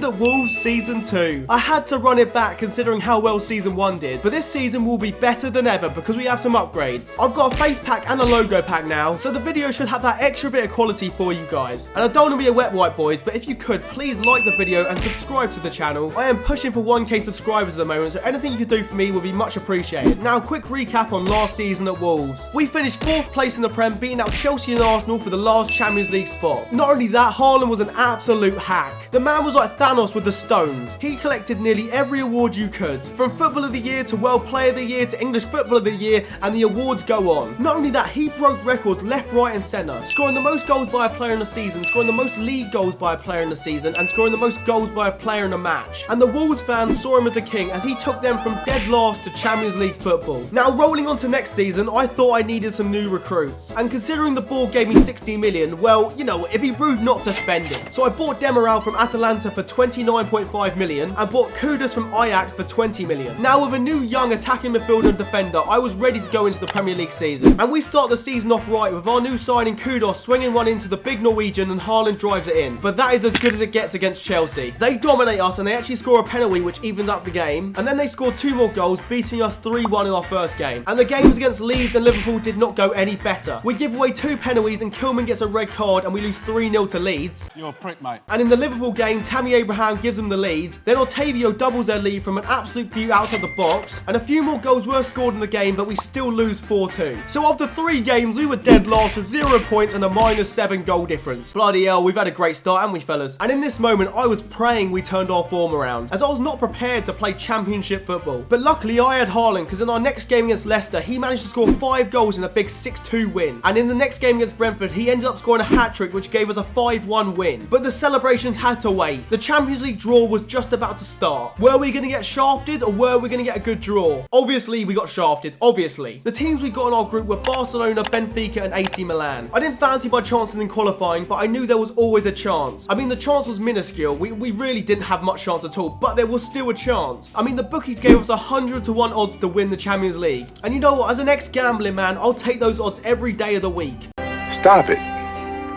at Wolves Season 2. I had to run it back considering how well Season 1 did, but this season will be better than ever because we have some upgrades. I've got a face pack and a logo pack now, so the video should have that extra bit of quality for you guys. And I don't want to be a wet wipe, boys, but if you could, please like the video and subscribe to the channel. I am pushing for 1k subscribers at the moment, so anything you could do for me would be much appreciated. Now, quick recap on last season at Wolves. We finished 4th place in the Prem, beating out Chelsea and Arsenal for the last Champions League spot. Not only that, Haaland was an absolute hack. The man was like Thanos with the stones. He collected nearly every award you could, from Football of the Year to World Player of the Year to English Football of the Year, and the awards go on. Not only that, he broke records left, right and centre, scoring the most goals by a player in the season, scoring the most league goals by a player in the season, and scoring the most goals by a player in a match. And the Wolves fans saw him as a king as he took them from dead last to Champions League football. Now, rolling on to next season, I thought I needed some new recruits. And considering the board gave me 60 million, well, you know, it'd be rude not to spend it. So I bought Demiral from Atalanta for 29.5 million and bought Kudus from Ajax for 20 million. Now, with a new young attacking midfielder and defender, I was ready to go into the Premier League season. And we start the season off right with our new signing Kudus swinging one into the big Norwegian and Haaland drives it in. But that is as good as it gets against Chelsea. They dominate us and they actually score a penalty which evens up the game. And then they scored 2 more goals, beating us 3-1 in our first game. And the games against Leeds and Liverpool did not go any better. We give away 2 penalties and Kilman gets a red card and we lose 3-0 to Leeds. You're a prick, mate. And in the Liverpool game, Tammy Abraham gives them the lead. Then Otavio doubles their lead from an absolute beaut outside the box. And a few more goals were scored in the game, but we still lose 4-2. So after 3 games, we were dead last with 0 points and a -7 goal difference. Bloody hell, we've had a great start, haven't we, fellas? And in this moment, I was praying we turned our form around, as I was not prepared to play championship football. But luckily, I had Haaland, because in our next game against Leicester, he managed to score 5 goals in a big 6-2 win. And in the next game against Brentford, he ended up scoring a hat-trick, which gave us a 5-1 win. But the celebrations had to wait. The Champions League draw was just about to start. Were we going to get shafted, or were we going to get a good draw? Obviously, we got shafted. Obviously. The teams we got in our group were Barcelona, Benfica, and AC Milan. I didn't fancy my chances in qualifying, but I knew there was always a chance. I mean, the chance was minuscule. We really didn't have much chance at all, but there was still a chance. I mean, the bookies gave us 100 to 1 odds to win the Champions League. And you know what? As an ex-gambling man, I'll take those odds every day of the week. Stop it.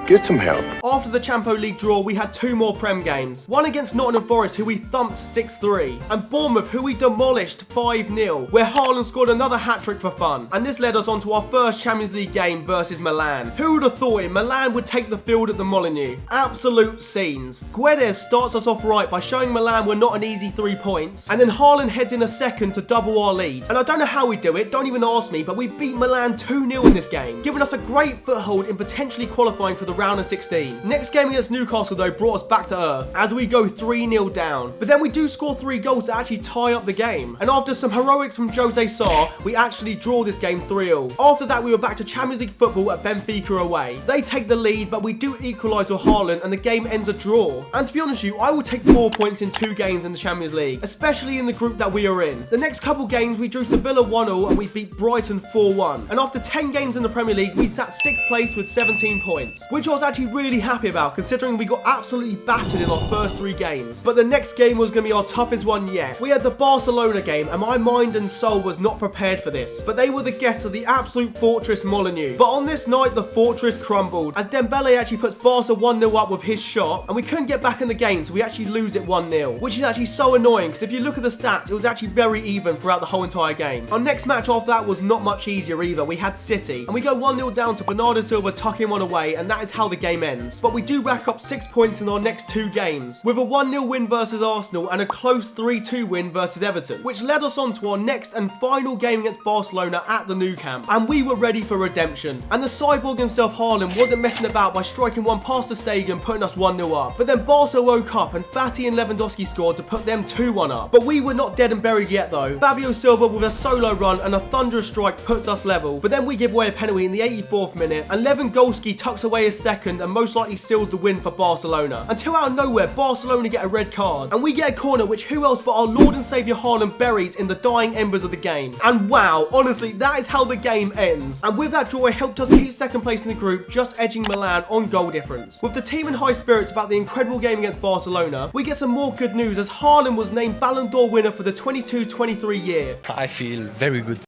Get some help. After the Champo League draw, we had 2 more Prem games. One against Nottingham Forest, who we thumped 6-3. And Bournemouth, who we demolished 5-0, where Haaland scored another hat-trick for fun. And this led us on to our first Champions League game versus Milan. Who would have thought it? Milan would take the field at the Molineux. Absolute scenes. Guedes starts us off right by showing Milan we're not an easy 3 points. And then Haaland heads in a second to double our lead. And I don't know how we do it, don't even ask me, but we beat Milan 2-0 in this game, giving us a great foothold in potentially qualifying for the round of 16. Next game against Newcastle, though, brought us back to earth as we go 3-0 down. But then we do score 3 goals to actually tie up the game. And after some heroics from Jose Sarr, we actually draw this game 3-0. After that, we were back to Champions League football at Benfica away. They take the lead, but we do equalise with Haaland and the game ends a draw. And to be honest with you, I will take 4 points in 2 games in the Champions League, especially in the group that we are in. The next couple games, we drew to Villa 1-0 and we beat Brighton 4-1. And after 10 games in the Premier League, we sat 6th place with 17 points, which I was actually really happy about considering we got absolutely battered in our first 3 games. But the next game was going to be our toughest one yet. We had the Barcelona game and my mind and soul was not prepared for this. But they were the guests of the absolute fortress Molineux. But on this night, the fortress crumbled as Dembele actually puts Barca 1-0 up with his shot and we couldn't get back in the game, so we actually lose it 1-0. Which is actually so annoying because if you look at the stats, it was actually very even throughout the whole entire game. Our next match after that was not much easier either. We had City and we go 1-0 down to Bernardo Silva tucking one away, and that is how the game ends. But we do rack up 6 points in our next 2 games, with a 1-0 win versus Arsenal and a close 3-2 win versus Everton, which led us on to our next and final game against Barcelona at the Nou Camp, and we were ready for redemption. And the cyborg himself, Haaland, wasn't messing about by striking one past the Stegen, putting us 1-0 up. But then Barca woke up and Fati and Lewandowski scored to put them 2-1 up. But we were not dead and buried yet though. Fabio Silva with a solo run and a thunderous strike puts us level, but then we give away a penalty in the 84th minute, and Lewandowski tucks away his second and most likely seals the win for Barcelona. Until out of nowhere, Barcelona get a red card, and we get a corner which who else but our Lord and Saviour Haaland buries in the dying embers of the game. And wow, honestly, that is how the game ends. And with that draw, it helped us keep 2nd place in the group, just edging Milan on goal difference. With the team in high spirits about the incredible game against Barcelona, we get some more good news as Haaland was named Ballon d'Or winner for the 22-23 year. I feel very good.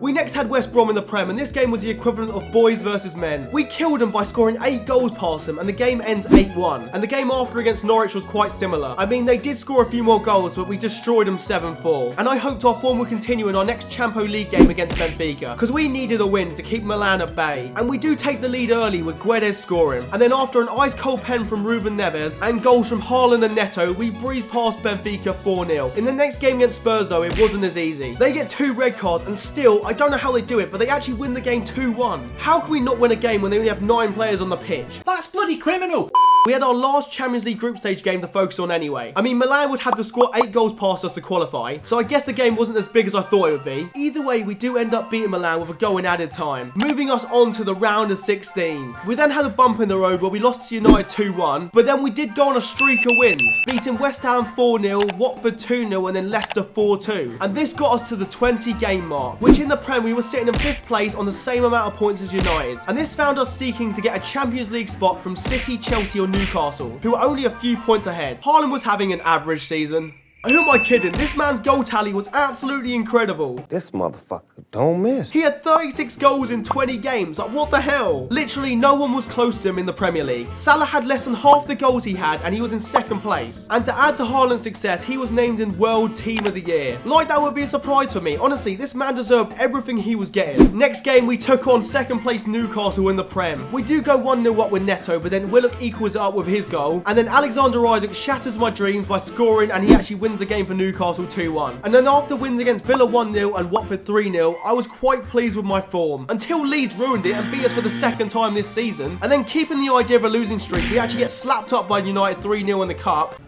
We next had West Brom in the Prem, and this game was the equivalent of boys versus men. We killed them by scoring 8 goals past them, and the game ends 8-1. And the game after against Norwich was quite similar. I mean, they did score a few more goals, but we destroyed them 7-4. And I hoped our form would continue in our next Champions League game against Benfica, because we needed a win to keep Milan at bay. And we do take the lead early with Jedd scoring. And then after an ice-cold pen from Ruben Neves and goals from Haaland and Neto, we breezed past Benfica 4-0. In the next game against Spurs though, it wasn't as easy. They get 2 red cards, and still, I don't know how they do it, but they actually win the game 2-1. How can we not win a game when they only have 9 players on the pitch? That's bloody criminal. We had our last Champions League group stage game to focus on anyway. I mean, Milan would have to score 8 goals past us to qualify, so I guess the game wasn't as big as I thought it would be. Either way, we do end up beating Milan with a goal in added time, moving us on to the round of 16. We then had a bump in the road where we lost to United 2-1, but then we did go on a streak of wins, beating West Ham 4-0, Watford 2-0, and then Leicester 4-2. And this got us to the 20 game mark, which in the Prem we were sitting in 5th place on the same amount of points as United. And this found us seeking to get a Champions League spot from City, Chelsea or Newcastle, who were only a few points ahead. Haaland was having an average season. Who am I kidding? This man's goal tally was absolutely incredible. This motherfucker don't miss. He had 36 goals in 20 games. Like, what the hell? Literally, no one was close to him in the Premier League. Salah had less than half the goals he had, and he was in 2nd place. And to add to Haaland's success, he was named in World Team of the Year. Like, that would be a surprise for me. Honestly, this man deserved everything he was getting. Next game, we took on 2nd place Newcastle in the Prem. We do go 1-0 up with Neto, but then Willock equals it up with his goal. And then Alexander Isak shatters my dreams by scoring, and he actually wins the game for Newcastle 2-1. And then after wins against Villa 1-0 and Watford 3-0, I was quite pleased with my form. Until Leeds ruined it and beat us for the 2nd time this season. And then keeping the idea of a losing streak, we actually get slapped up by United 3-0 in the Cup.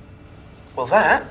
Well, that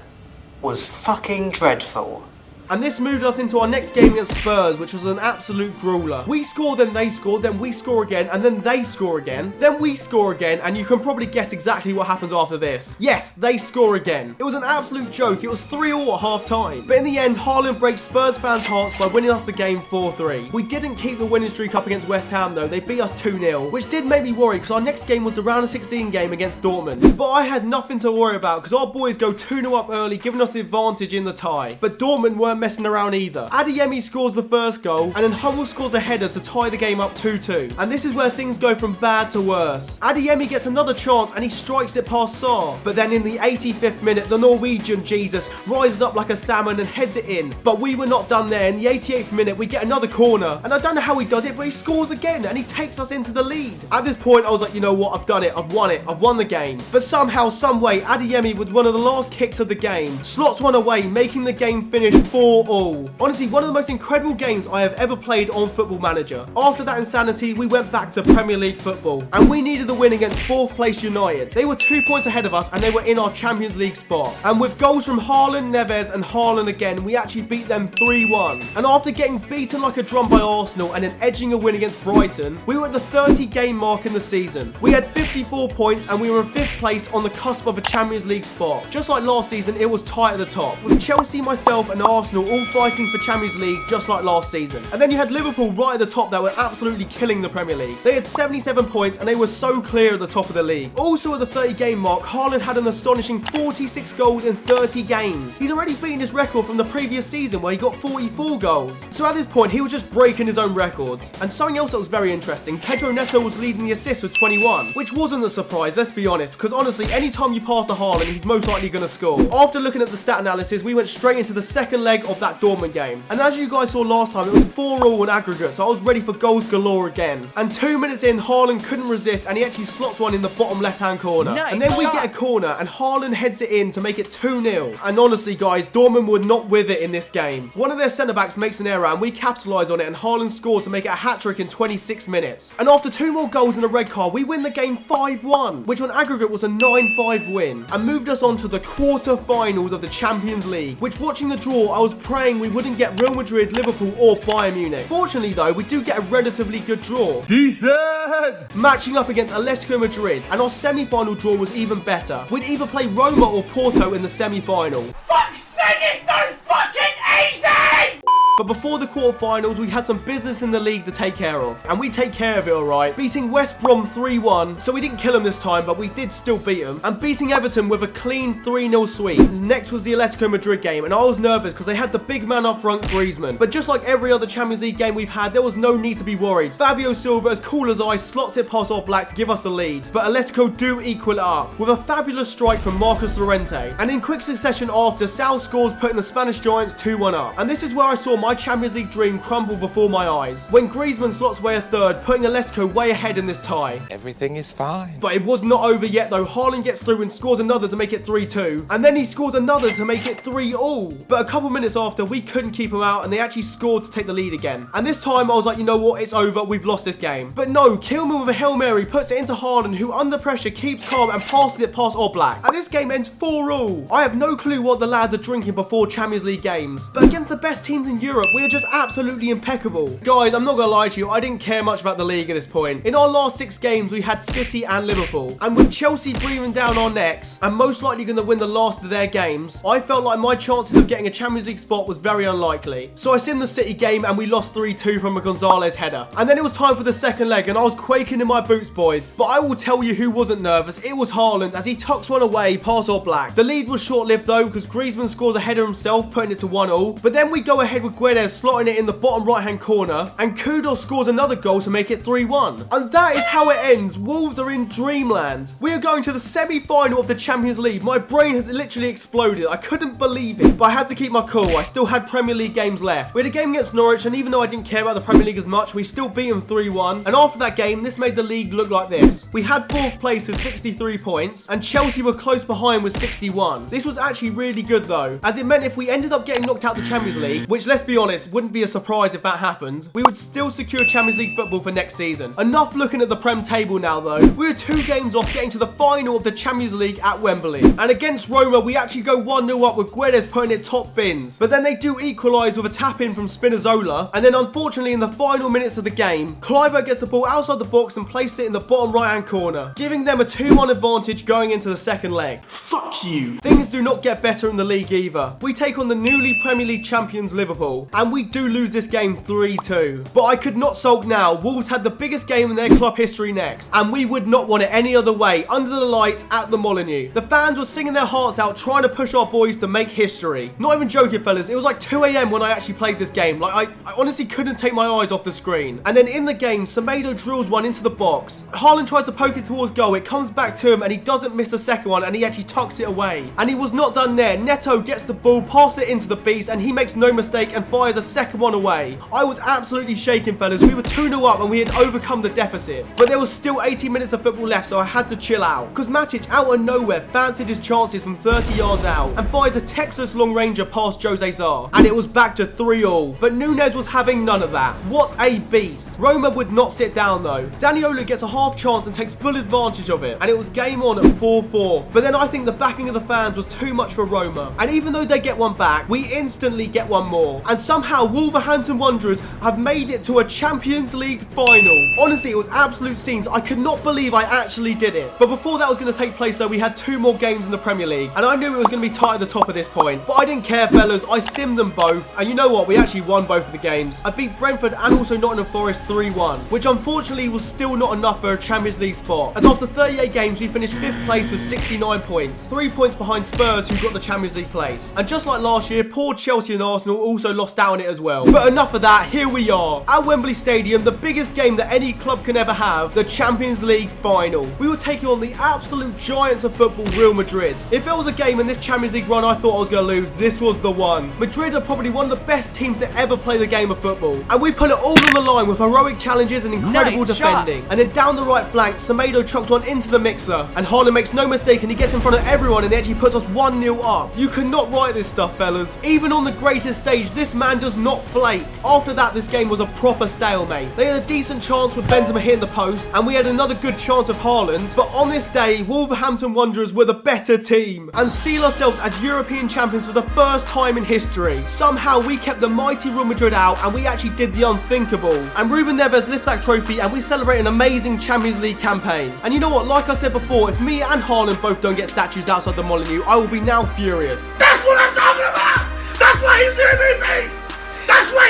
was fucking dreadful. And this moved us into our next game against Spurs, which was an absolute grueler. We score, then they score, then we score again, and then they score again. Then we score again, and you can probably guess exactly what happens after this. Yes, they score again. It was an absolute joke. It was 3-3 at half time. But in the end, Haaland breaks Spurs fans' hearts by winning us the game 4-3. We didn't keep the winning streak up against West Ham though. They beat us 2-0, which did make me worry because our next game was the round of 16 game against Dortmund. But I had nothing to worry about because our boys go 2-0 up early, giving us the advantage in the tie. But Dortmund weren't messing around either. Adeyemi scores the first goal, and then Hummel scores a header to tie the game up 2-2. And this is where things go from bad to worse. Adeyemi gets another chance and he strikes it past Sarr. But then in the 85th minute, the Norwegian Jesus rises up like a salmon and heads it in. But we were not done there. In the 88th minute, we get another corner. And I don't know how he does it, but he scores again and he takes us into the lead. At this point, I was like, you know what? I've done it. I've won it. I've won the game. But somehow, some way, Adeyemi with one of the last kicks of the game slots one away, making the game finish 4-4. Honestly, one of the most incredible games I have ever played on Football Manager. After that insanity, we went back to Premier League football, and we needed the win against 4th place United. They were 2 points ahead of us, and they were in our Champions League spot. And with goals from Haaland, Neves, and Haaland again, we actually beat them 3-1. And after getting beaten like a drum by Arsenal and then edging a win against Brighton, we were at the 30 game mark in the season. We had 54 points, and we were in 5th place on the cusp of a Champions League spot. Just like last season, it was tight at the top, with Chelsea, myself, and Arsenal all fighting for Champions League just like last season. And then you had Liverpool right at the top that were absolutely killing the Premier League. They had 77 points and they were so clear at the top of the league. Also at the 30 game mark, Haaland had an astonishing 46 goals in 30 games. He's already beaten his record from the previous season where he got 44 goals. So at this point, he was just breaking his own records. And something else that was very interesting, Pedro Neto was leading the assists with 21, which wasn't a surprise, let's be honest, because honestly, anytime you pass to Haaland, he's most likely going to score. After looking at the stat analysis, we went straight into the second leg of that Dortmund game. And as you guys saw last time, it was 4-4 in aggregate, so I was ready for goals galore again. And 2 minutes in, Haaland couldn't resist, and he actually slots one in the bottom left-hand corner. Nice. And then we get a corner, and Haaland heads it in to make it 2-0. And honestly, guys, Dortmund were not with it in this game. One of their centre-backs makes an error, and we capitalise on it, and Haaland scores to make it a hat-trick in 26 minutes. And after 2 more goals and a red card, we win the game 5-1, which on aggregate was a 9-5 win, and moved us on to the quarter-finals of the Champions League, which, watching the draw, I was praying we wouldn't get Real Madrid, Liverpool or Bayern Munich. Fortunately though, we do get a relatively good draw. Decent! Matching up against Atletico Madrid, and our semi-final draw was even better. We'd either play Roma or Porto in the semi-final. Fuck's sake, it's so fucking easy! But before the quarterfinals, we had some business in the league to take care of. And we take care of it alright, beating West Brom 3-1. So we didn't kill them this time, but we did still beat them. And beating Everton with a clean 3-0 sweep. Next was the Atletico Madrid game, and I was nervous because they had the big man up front, Griezmann. But just like every other Champions League game we've had, there was no need to be worried. Fabio Silva, as cool as ice, slots it past Oblak to give us the lead. But Atletico do equal it up with a fabulous strike from Marcos Llorente. And in quick succession after, Sal scores, putting the Spanish Giants 2-1 up. And this is where I saw my Champions League dream crumble before my eyes, when Griezmann slots away a third, putting Atletico way ahead in this tie. Everything is fine. But it was not over yet though. Haaland gets through and scores another to make it 3-2. And then he scores another to make it 3-all. But a couple minutes after, we couldn't keep him out and they actually scored to take the lead again. And this time I was like, you know what, it's over, we've lost this game. But no, Kilman with a Hail Mary puts it into Haaland, who under pressure keeps calm and passes it past Oblak. And this game ends 4-all. I have no clue what the lads are drinking before Champions League games. But against the best teams in Europe, we are just absolutely impeccable. Guys, I'm not gonna lie to you, I didn't care much about the league at this point. In our last 6 games, we had City and Liverpool. And with Chelsea breathing down our necks, and most likely gonna win the last of their games, I felt like my chances of getting a Champions League spot was very unlikely. So I simmed the City game and we lost 3-2 from a Gonzalez header. And then it was time for the second leg and I was quaking in my boots, boys. But I will tell you who wasn't nervous. It was Haaland as he tucks one away past Oblak. The lead was short-lived though because Griezmann scores a header himself, putting it to 1-all. But then we go ahead with Jedd slotting it in the bottom right-hand corner, and Kudos scores another goal to make it 3-1. And that is how it ends. Wolves are in dreamland. We are going to the semi-final of the Champions League. My brain has literally exploded. I couldn't believe it, but I had to keep my cool. I still had Premier League games left. We had a game against Norwich, and even though I didn't care about the Premier League as much, we still beat them 3-1. And after that game, this made the league look like this. We had 4th place with 63 points, and Chelsea were close behind with 61. This was actually really good though, as it meant if we ended up getting knocked out the Champions League, which let's be honest, wouldn't be a surprise if that happened, we would still secure Champions League football for next season. Enough looking at the Prem table now though. We are 2 games off getting to the final of the Champions League at Wembley. And against Roma, we actually go 1-0 up with Guedes putting it top bins. But then they do equalise with a tap-in from Spinazzola. And then unfortunately in the final minutes of the game, Kluivert gets the ball outside the box and places it in the bottom right-hand corner, giving them a 2-1 advantage going into the second leg. Fuck you. Things do not get better in the league either. We take on the newly Premier League champions Liverpool, and we do lose this game 3-2. But I could not sulk now. Wolves had the biggest game in their club history next, and we would not want it any other way, under the lights at the Molineux. The fans were singing their hearts out, trying to push our boys to make history. Not even joking, fellas, it was like 2 AM when I actually played this game. Like, I honestly couldn't take my eyes off the screen. And then in the game, Semedo drills one into the box. Haaland tries to poke it towards goal, it comes back to him, and he doesn't miss the second one, and he actually tucks it away. And he was not done there. Neto gets the ball, passes it into the beast, and he makes no mistake and fires a second one away. I was absolutely shaking, fellas. We were 2-0 up and we had overcome the deficit. But there was still 80 minutes of football left, so I had to chill out. Because Matic, out of nowhere, fancied his chances from 30 yards out and fired a Texas long ranger past Jose Zar. And it was back to 3-all. But Nunez was having none of that. What a beast. Roma would not sit down though. Zaniolo gets a half chance and takes full advantage of it. And it was game on at 4-4. But then I think the backing of the fans was too much for Roma. And even though they get one back, we instantly get one more. And somehow Wolverhampton Wanderers have made it to a Champions League final. Honestly, it was absolute scenes. I could not believe I actually did it. But before that was going to take place though, we had 2 more games in the Premier League. And I knew it was going to be tight at the top at this point. But I didn't care, fellas. I simmed them both. And you know what? We actually won both of the games. I beat Brentford and also Nottingham Forest 3-1. Which unfortunately was still not enough for a Champions League spot. As after 38 games, we finished 5th place with 69 points. 3 points behind Spurs, who got the Champions League place. And just like last year, poor Chelsea and Arsenal also lost out on it as well. But enough of that, here we are. At Wembley Stadium, the biggest game that any club can ever have, the Champions League final. We were taking on the absolute giants of football, Real Madrid. If there was a game in this Champions League run I thought I was going to lose, this was the one. Madrid are probably one of the best teams to ever play the game of football. And we put it all on the line with heroic challenges and incredible defending. And then down the right flank, Semedo chucked one into the mixer. And Haaland makes no mistake and he gets in front of everyone and he actually puts us 1-0 up. You cannot write this stuff, fellas. Even on the greatest stage, this man does not flake. After that, this game was a proper stalemate. They had a decent chance with Benzema hitting the post, and we had another good chance of Haaland. But on this day, Wolverhampton Wanderers were the better team and seal ourselves as European champions for the first time in history. Somehow, we kept the mighty Real Madrid out, and we actually did the unthinkable. And Ruben Neves lifts that trophy, and we celebrate an amazing Champions League campaign. And you know what? Like I said before, if me and Haaland both don't get statues outside the Molineux, I will be now furious. That's what I'm talking about! That's why he's MVP! That's why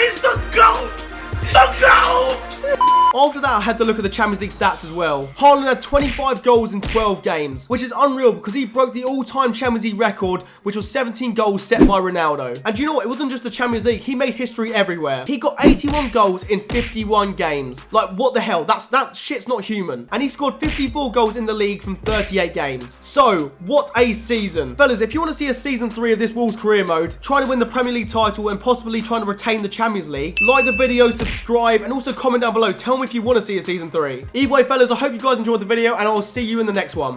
After that, I had to look at the Champions League stats as well. Haaland had 25 goals in 12 games, which is unreal because he broke the all-time Champions League record, which was 17 goals set by Ronaldo. And you know what? It wasn't just the Champions League. He made history everywhere. He got 81 goals in 51 games. Like, what the hell? That shit's not human. And he scored 54 goals in the league from 38 games. So, what a season. Fellas, if you want to see a season 3 of this Wolves career mode, trying to win the Premier League title and possibly trying to retain the Champions League, like the video, subscribe, and also comment down below. Tell me if you want to see a season 3. Either way, fellas, I hope you guys enjoyed the video, and I'll see you in the next one.